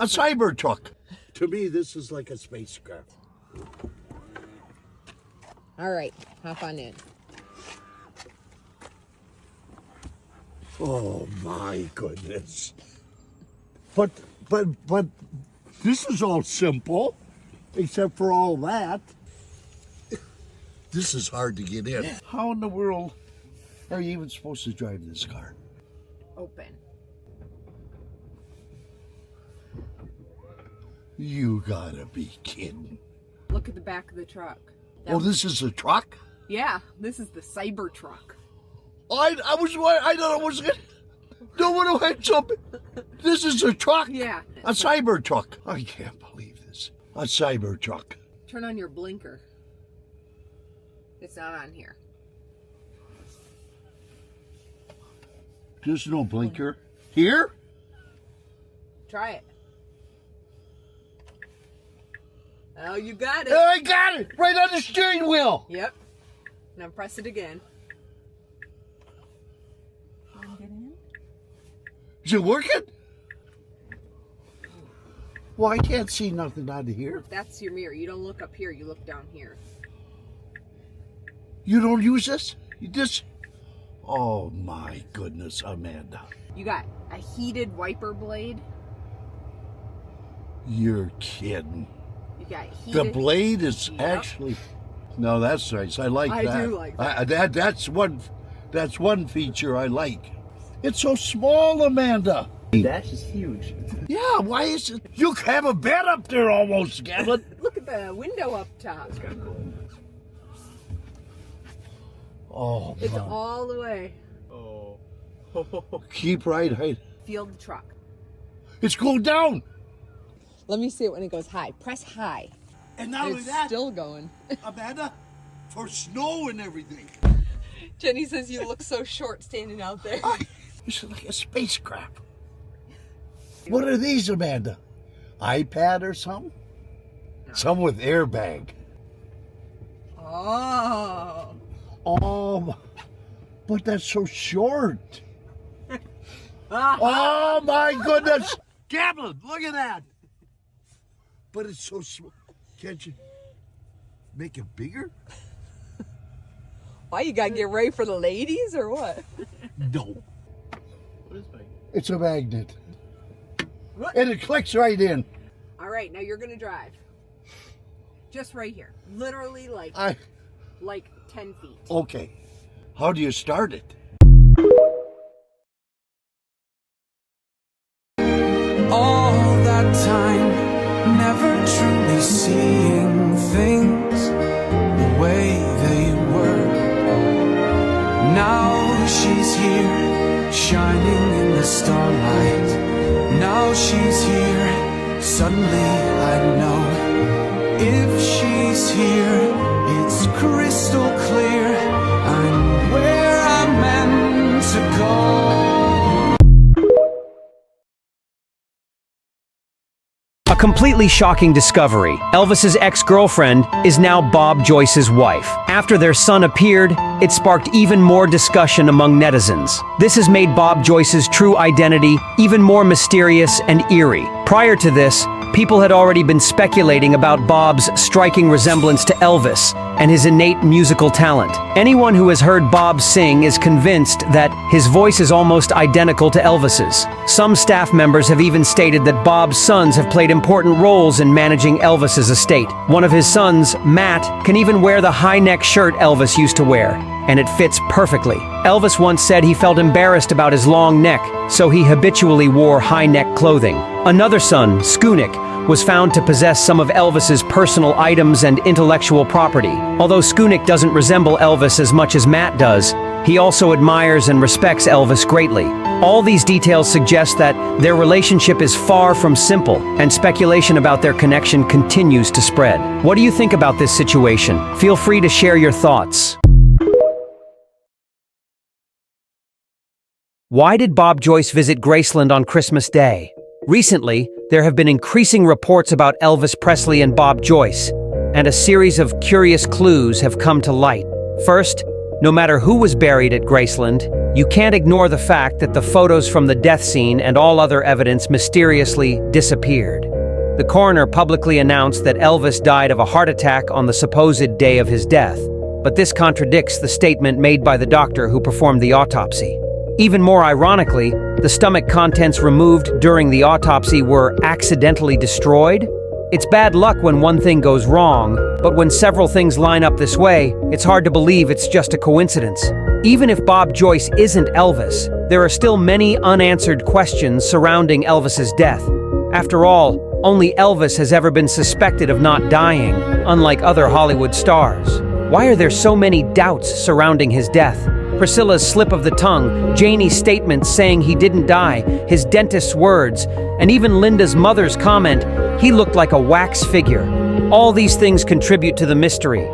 A Cybertruck. To me, this is like a spacecraft. All right, hop on in. Oh my goodness. But this is all simple, except for all that. This is hard to get in. How in the world are you even supposed to drive this car? Open. You gotta be kidding. Look at the back of the truck. Oh, this is a truck? Yeah, this is the Cybertruck. I thought it was good. No one went up. This is a truck. Yeah. A Cybertruck. I can't believe this. A Cybertruck. Turn on your blinker. It's not on here. There's no blinker. Here? Try it. Oh, you got it. I got it! Right on the steering wheel! Yep. Now press it again. Get in. Is it working? Well, I can't see nothing out of here. That's your mirror. You don't look up here, you look down here. You don't use this? You just... Oh my goodness, Amanda. You got a heated wiper blade. You're kidding. You got heated... The blade is Yep. actually... No, that's nice. I like that. I do like that. That's one feature I like. It's so small, Amanda. The dash is huge. Yeah, why is it? You have a bed up there almost, Gavin. Look at the window up top. Oh, It's my. all the way. Oh. Keep right height. Feel the truck. It's going down. Let me see it when it goes high. Press high. And not only It's that, still going. Amanda, for snow and everything. Jenny says you look so short standing out there. It's like a spacecraft. What are these, Amanda? iPad or something? Some with airbag. Oh. Oh, but that's so short. Oh my goodness. Gavin, look at that. But it's so small. Can't you make it bigger? Why, you gotta get ready for the ladies or what? No. What is magnet? It's a magnet. What? And it clicks right in. All right, now you're gonna drive. Just right here. Literally like 10 feet. Okay. How do you start it? All that time, never truly seeing things the way they were. Now she's here, shining in the starlight. Now she's here, suddenly I know. If she's here, it's crystal clear. I'm where I'm meant to go. A completely shocking discovery. Elvis's ex-girlfriend is now Bob Joyce's wife. After their son appeared, it sparked even more discussion among netizens. This has made Bob Joyce's true identity even more mysterious and eerie. Prior to this, people had already been speculating about Bob's striking resemblance to Elvis and his innate musical talent. Anyone who has heard Bob sing is convinced that his voice is almost identical to Elvis's. Some staff members have even stated that Bob's sons have played important roles in managing Elvis's estate. One of his sons, Matt, can even wear the high-neck shirt Elvis used to wear, and it fits perfectly. Elvis once said he felt embarrassed about his long neck, so he habitually wore high-neck clothing. Another son, Skunik, was found to possess some of Elvis's personal items and intellectual property. Although Skunik doesn't resemble Elvis as much as Matt does, he also admires and respects Elvis greatly. All these details suggest that their relationship is far from simple, and speculation about their connection continues to spread. What do you think about this situation? Feel free to share your thoughts. Why did Bob Joyce visit Graceland on Christmas Day? Recently, there have been increasing reports about Elvis Presley and Bob Joyce, and a series of curious clues have come to light. First, No matter who was buried at Graceland, you can't ignore the fact that the photos from the death scene and all other evidence mysteriously disappeared. The coroner publicly announced that Elvis died of a heart attack on the supposed day of his death, but this contradicts the statement made by the doctor who performed the autopsy. Even more ironically, the stomach contents removed during the autopsy were accidentally destroyed. It's bad luck when one thing goes wrong, but when several things line up this way, it's hard to believe it's just a coincidence. Even if Bob Joyce isn't Elvis, there are still many unanswered questions surrounding Elvis's death. After all, only Elvis has ever been suspected of not dying, unlike other Hollywood stars. Why are there so many doubts surrounding his death? Priscilla's slip of the tongue, Janie's statement saying he didn't die, his dentist's words, and even Linda's mother's comment, he looked like a wax figure. All these things contribute to the mystery.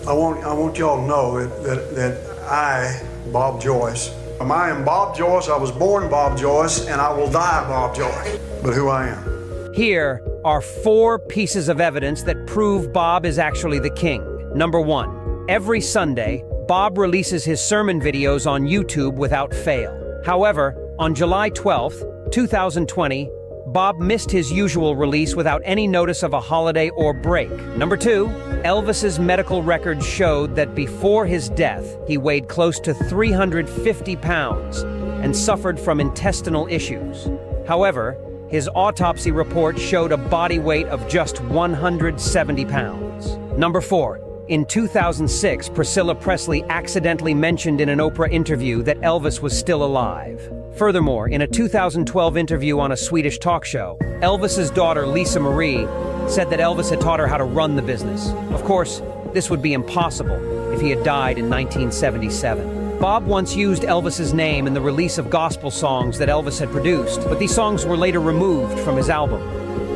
I want y'all to know that I, Bob Joyce, I am Bob Joyce. I was born Bob Joyce, and I will die Bob Joyce. But who I am. Here are 4 pieces of evidence that prove Bob is actually the king. Number 1. Every Sunday, Bob releases his sermon videos on YouTube without fail. However, on July 12th, 2020, Bob missed his usual release without any notice of a holiday or break. Number 2. Elvis's medical records showed that before his death, he weighed close to 350 pounds and suffered from intestinal issues. However, his autopsy report showed a body weight of just 170 pounds. Number 4. In 2006, Priscilla Presley accidentally mentioned in an Oprah interview that Elvis was still alive. Furthermore, in a 2012 interview on a Swedish talk show, Elvis's daughter, Lisa Marie, said that Elvis had taught her how to run the business. Of course, this would be impossible if he had died in 1977. Bob once used Elvis's name in the release of gospel songs that Elvis had produced, but these songs were later removed from his album.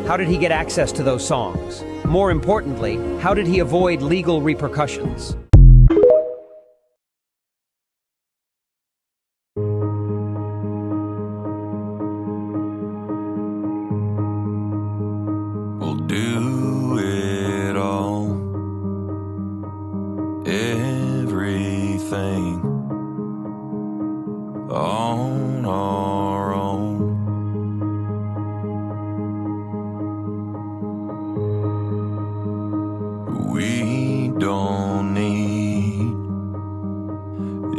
How did he get access to those songs? More importantly, how did he avoid legal repercussions? We'll do it all, everything on our own. We don't need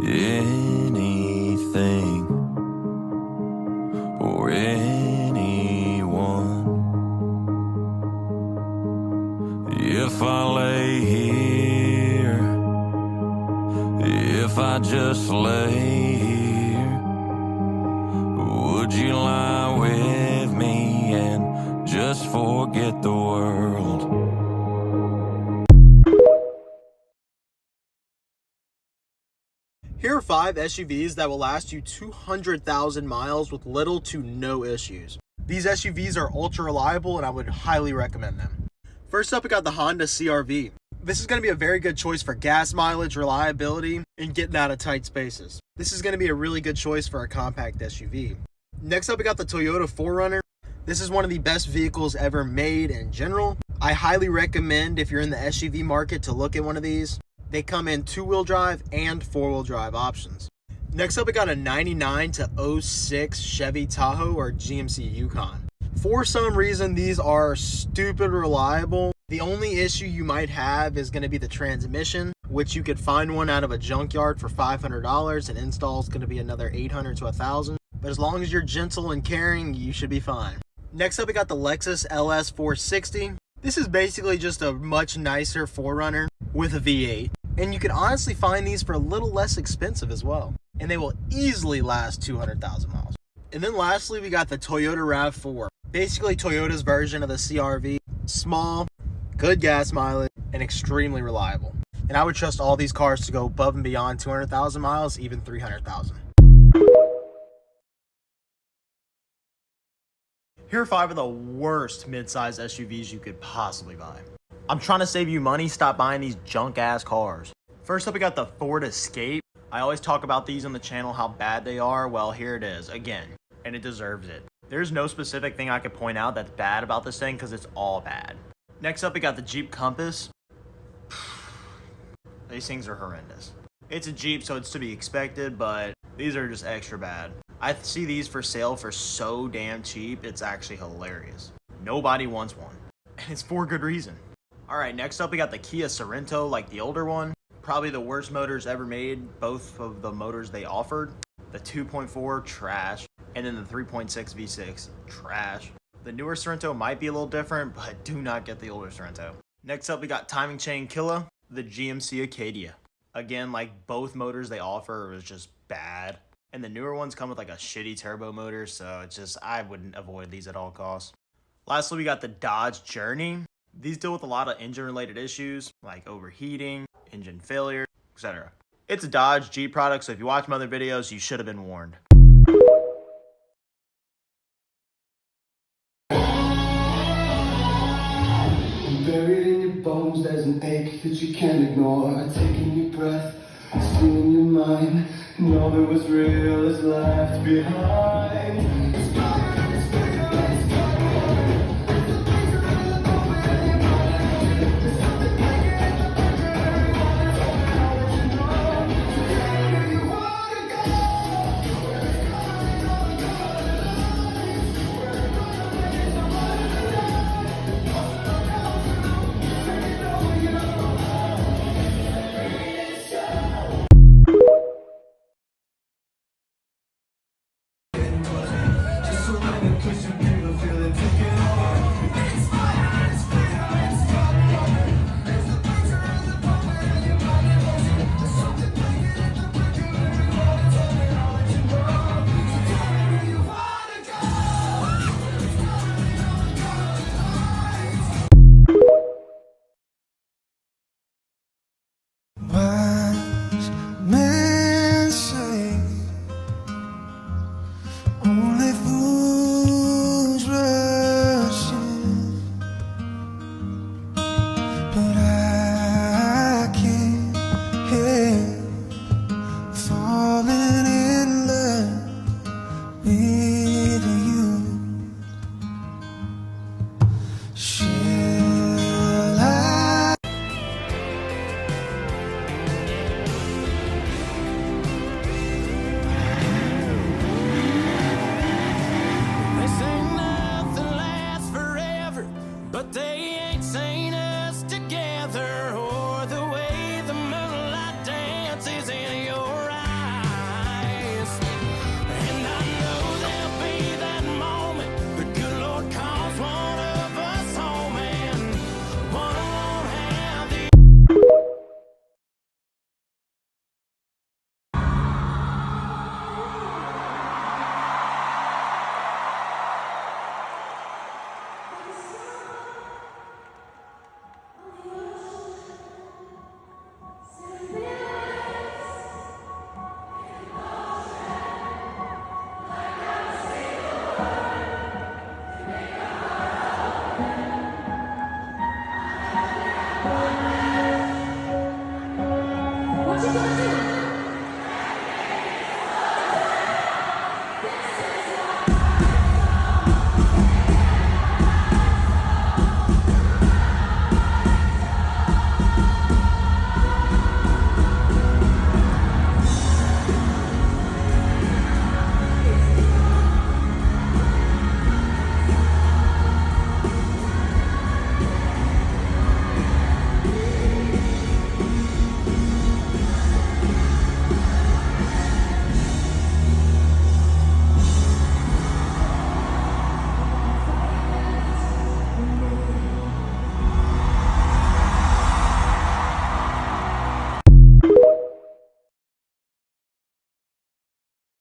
anything or anyone. If I lay here, if I just lay here, would you lie with me and just forget the world? Here are 5 SUVs that will last you 200,000 miles with little to no issues. These SUVs are ultra reliable and I would highly recommend them. First up, we got the Honda CR-V. This is going to be a very good choice for gas mileage, reliability, and getting out of tight spaces. This is going to be a really good choice for a compact SUV. Next up, we got the Toyota 4Runner. This is one of the best vehicles ever made in general. I highly recommend, if you're in the SUV market, to look at one of these. They come in 2-wheel drive and 4-wheel drive options. Next up, we got a 99 to 06 Chevy Tahoe or GMC Yukon. For some reason, these are stupid reliable. The only issue you might have is going to be the transmission, which you could find one out of a junkyard for $500 and install is going to be another $800 to $1,000. But as long as you're gentle and caring, you should be fine. Next up, we got the Lexus LS 460. This is basically just a much nicer 4Runner with a V8. And you can honestly find these for a little less expensive as well. And they will easily last 200,000 miles. And then lastly, we got the Toyota RAV4. Basically Toyota's version of the CR-V. Small, good gas mileage, and extremely reliable. And I would trust all these cars to go above and beyond 200,000 miles, even 300,000. Here are 5 of the worst mid-size SUVs you could possibly buy. I'm trying to save you money, stop buying these junk-ass cars. First up, we got the Ford Escape. I always talk about these on the channel, how bad they are. Well, here it is, again, and it deserves it. There's no specific thing I could point out that's bad about this thing because it's all bad. Next up, we got the Jeep Compass. These things are horrendous. It's a Jeep, so it's to be expected, but these are just extra bad. I see these for sale for so damn cheap, it's actually hilarious. Nobody wants one, and it's for good reason. All right, next up we got the Kia Sorento, like the older one. Probably the worst motors ever made, both of the motors they offered. The 2.4, trash, and then the 3.6 V6, trash. The newer Sorento might be a little different, but do not get the older Sorento. Next up we got timing chain killer, the GMC Acadia. Again, like both motors they offer was just bad. And the newer ones come with like a shitty turbo motor, so it's just, I wouldn't avoid these at all costs. Lastly, we got the Dodge Journey. These deal with a lot of engine related issues like overheating, engine failure, etc. It's a Dodge Jeep product, so if you watch my other videos, you should have been warned. Buried in your bones, there's an ache that you can't ignore. Taking your breath, stealing your mind, and all that was real is left behind.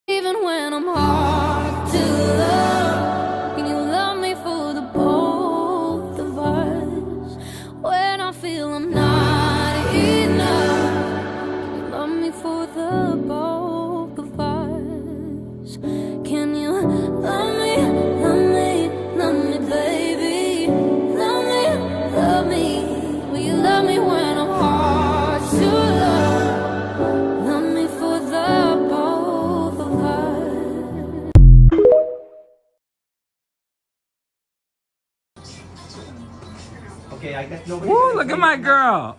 Even when I'm hard to love, can you love me for the both of us? When I feel I'm not enough, can you love me for the both of us? Can you love me, baby? Love me. Will you love me when I'm hard to love? Love me for the both of us. Okay, I guess nobody. Woo, look at my girl.